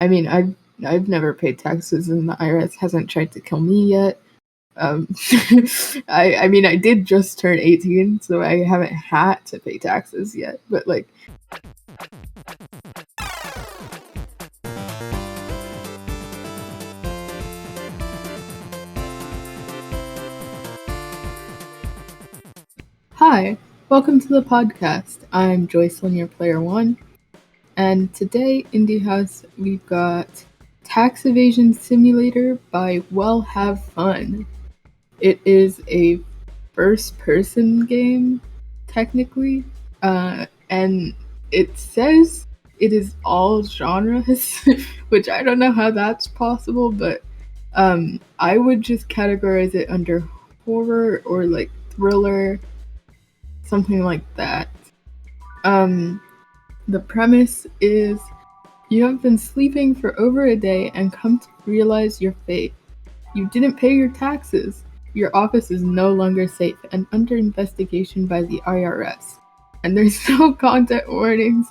I mean, I've never paid taxes, and the IRS hasn't tried to kill me yet. I mean, I did just turn 18, so I haven't had to pay taxes yet. But like, hi, welcome to the podcast. I'm Joycelyn, your player one, and today in the house we've got Tax Evasion Simulator by WellHaveFun. It is a first-person game, technically, and it says it is all genres, which I don't know how that's possible, but I would just categorize it under horror or like thriller, something like that. The premise is you have been sleeping for over a day and come to realize your fate. You didn't pay your taxes. Your office is no longer safe and under investigation by the IRS. And there's no content warnings,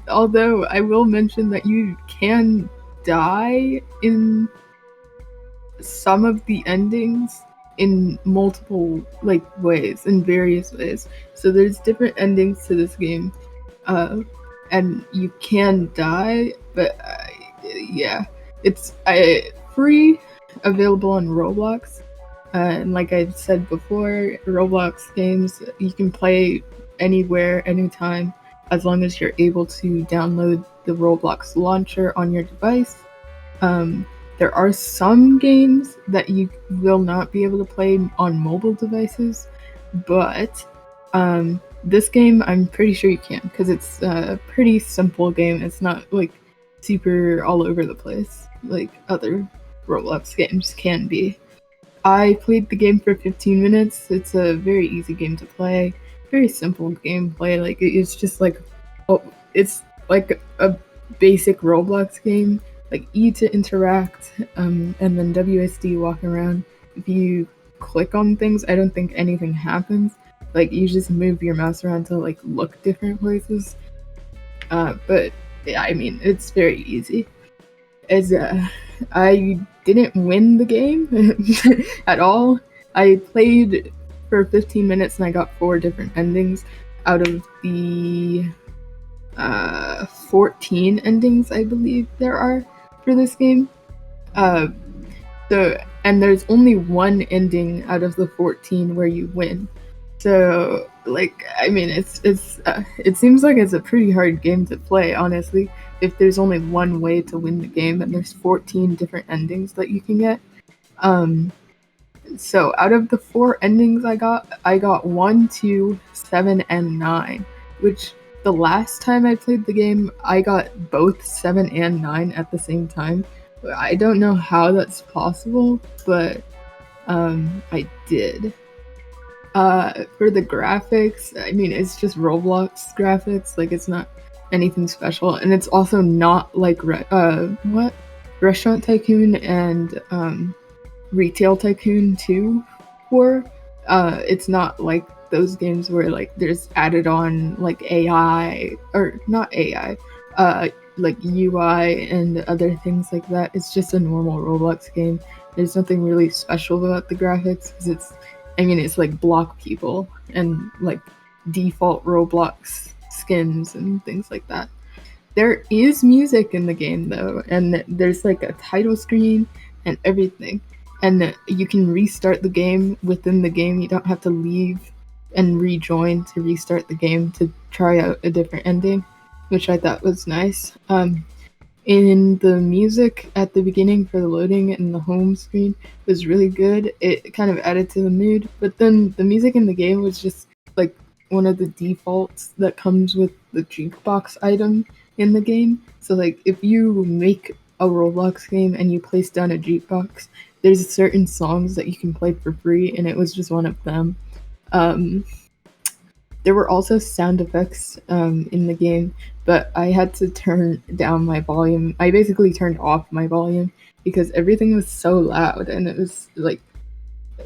although I will mention that you can die in some of the endings in multiple ways, in various ways. So there's different endings to this game, and you can die, but yeah, it's free, available on Roblox. And like I said before, Roblox games you can play anywhere, anytime, as long as you're able to download the Roblox launcher on your device. There are some games that you will not be able to play on mobile devices, but this game I'm pretty sure you can, because it's a pretty simple game. It's not like super all over the place like other Roblox games can be. I played the game for 15 minutes. It's a very easy game to play, very simple gameplay. Like it's just like, it's like a basic Roblox game. Like E to interact, and then WSD walk around. If you click on things, I don't think anything happens. Like you just move your mouse around to like look different places. But yeah, I mean it's very easy. As I didn't win the game at all. I played for 15 minutes and I got 4 different endings out of the 14 endings I believe there are for this game. And there's only one ending out of the 14 where you win. So like, I mean, it seems like it's a pretty hard game to play, honestly, if there's only one way to win the game and there's 14 different endings that you can get. So out of the 4 endings I got 1, 2, 7, and 9, which the last time I played the game, I got both 7 and 9 at the same time. I don't know how that's possible, but I did. For the graphics, I mean, it's just Roblox graphics. Like, it's not anything special, and it's also not like Restaurant Tycoon and Retail Tycoon 2 were. It's not like those games where like there's added on like AI, or not AI, like UI and other things like that. It's just a normal Roblox game. There's nothing really special about the graphics, because it's like block people and like default Roblox skins and things like that. There is music in the game though, and there's like a title screen and everything. And you can restart the game within the game. You don't have to leave and rejoin to restart the game to try out a different ending, which I thought was nice. In the music at the beginning for the loading and the home screen was really good. It kind of added to the mood, but then the music in the game was just like one of the defaults that comes with the jukebox item in the game. So like if you make a Roblox game and you place down a jukebox, there's certain songs that you can play for free, and it was just one of them. There were also sound effects in the game, but I had to turn down my volume. I basically turned off my volume because everything was so loud, and it was like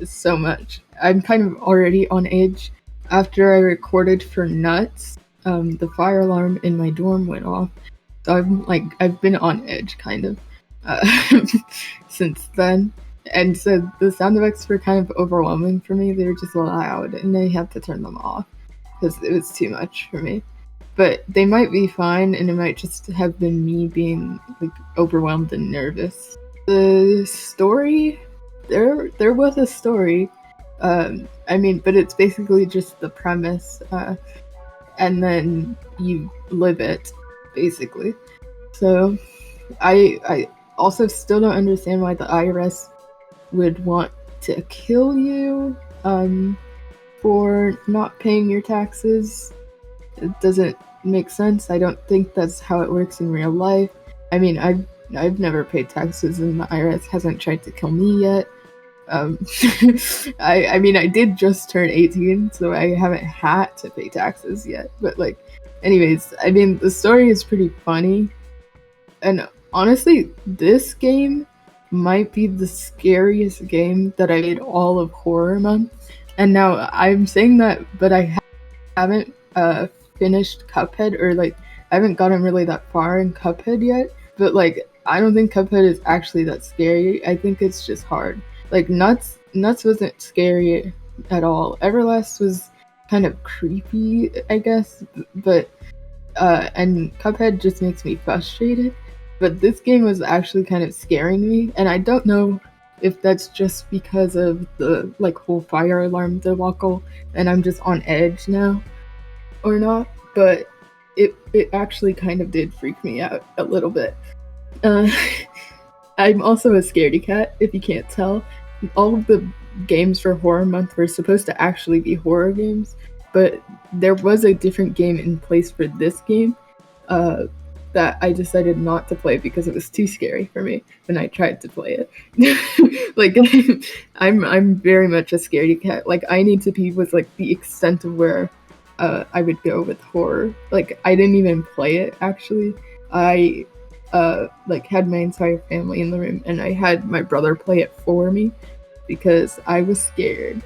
so much. I'm kind of already on edge. After I recorded for Nuts, the fire alarm in my dorm went off. I've been on edge kind of since then. And so the sound effects were kind of overwhelming for me. They were just loud, and I had to turn them off because it was too much for me. But they might be fine, and it might just have been me being like overwhelmed and nervous. The story, there was a story. But it's basically just the premise, and then you live it, basically. So, I also still don't understand why the IRS would want to kill you, for not paying your taxes. It doesn't make sense. I don't think that's how it works in real life. I mean, I've never paid taxes, and the IRS hasn't tried to kill me yet. I did just turn 18, so I haven't had to pay taxes yet. But like, anyways, I mean, the story is pretty funny, and honestly, this game might be the scariest game that I made all of Horror Month. And now I'm saying that, but I haven't finished Cuphead, or like I haven't gotten really that far in Cuphead yet. But like, I don't think Cuphead is actually that scary. I think it's just hard. Like Nuts wasn't scary at all. Everlast was kind of creepy, I guess, but and Cuphead just makes me frustrated. But this game was actually kind of scaring me, and I don't know if that's just because of the like whole fire alarm debacle, and I'm just on edge now, or not. But it actually kind of did freak me out a little bit. I'm also a scaredy cat, if you can't tell. All of the games for Horror Month were supposed to actually be horror games, but there was a different game in place for this game that I decided not to play because it was too scary for me when I tried to play it. Like, I'm very much a scaredy cat. Like, I need to be with like the extent of where I would go with horror. Like, I didn't even play it actually. I like had my entire family in the room, and I had my brother play it for me because I was scared.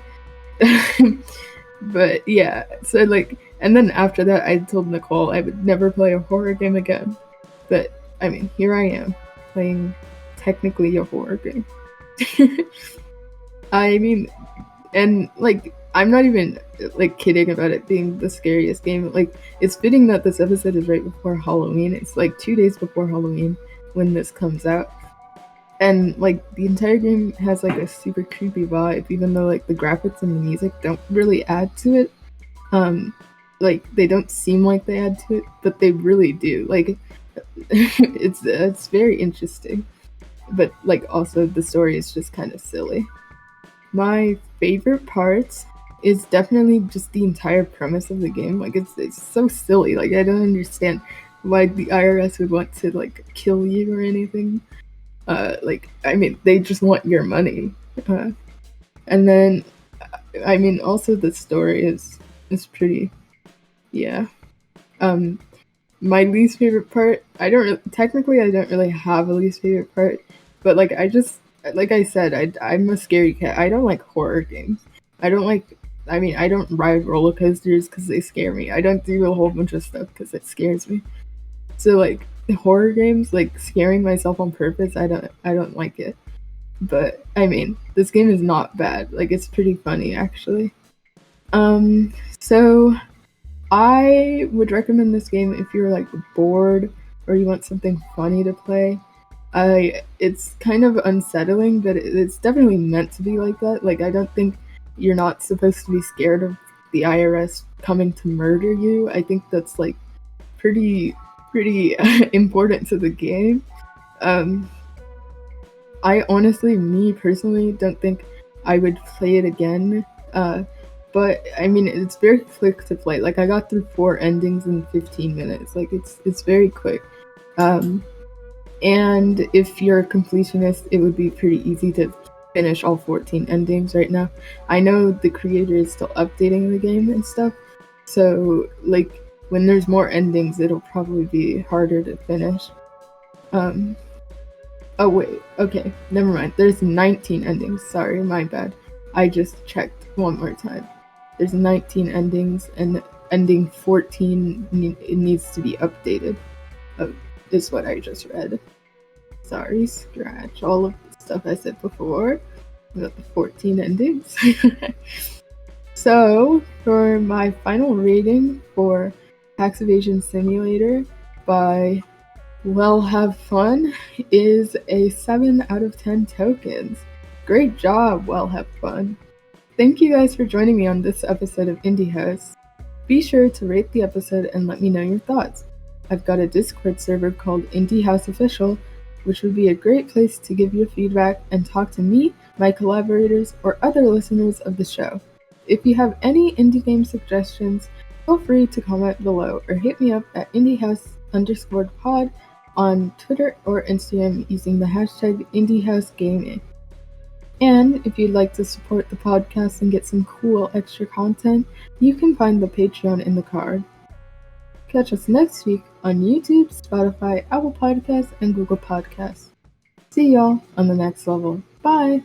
But yeah, so like, and then after that I told Nicole I would never play a horror game again. But I mean, here I am playing technically a horror game. I mean, and like, I'm not even like kidding about it being the scariest game. Like, it's fitting that this episode is right before Halloween. It's like 2 days before Halloween when this comes out. And like, the entire game has like a super creepy vibe, even though like the graphics and the music don't really add to it. Like, they don't seem like they add to it, but they really do. Like, it's very interesting. But like, also the story is just kind of silly. My favorite part is definitely just the entire premise of the game. Like, it's so silly. Like, I don't understand why the IRS would want to like kill you or anything. Like, I mean, they just want your money. And then, I mean, also the story is pretty, yeah. My least favorite part, I don't really have a least favorite part, but like, like I said, I'm a scaredy cat. I don't like horror games. I don't ride roller coasters because they scare me. I don't do a whole bunch of stuff because it scares me. So like, horror games, like scaring myself on purpose, I don't like it. But I mean, this game is not bad. Like, it's pretty funny actually. So I would recommend this game if you're like bored or you want something funny to play. It's kind of unsettling, but it's definitely meant to be like that. Like, I don't think you're not supposed to be scared of the IRS coming to murder you. I think that's like pretty important to the game. I honestly, me personally, don't think I would play it again. But I mean, it's very quick to play. Like, I got through 4 endings in 15 minutes. Like, it's very quick. And if you're a completionist, it would be pretty easy to finish all 14 endings right now. I know the creator is still updating the game and stuff, so like, when there's more endings, it'll probably be harder to finish. Oh wait, okay, never mind. There's 19 endings. Sorry, my bad. I just checked one more time. There's 19 endings, and ending 14 it needs to be updated. is what I just read. Sorry, scratch all of the stuff I said before about the 14 endings. So, for my final rating for Evasion Simulator by WellHaveFun is a 7 out of 10 tokens. Great job, WellHaveFun. Thank you guys for joining me on this episode of Indie House. Be sure to rate the episode and let me know your thoughts. I've got a Discord server called Indie House Official, which would be a great place to give your feedback and talk to me, my collaborators, or other listeners of the show. If you have any indie game suggestions, feel free to comment below or hit me up at indiehouse_pod on Twitter or Instagram using the hashtag IndieHouseGaming. And if you'd like to support the podcast and get some cool extra content, you can find the Patreon in the card. Catch us next week on YouTube, Spotify, Apple Podcasts, and Google Podcasts. See y'all on the next level. Bye!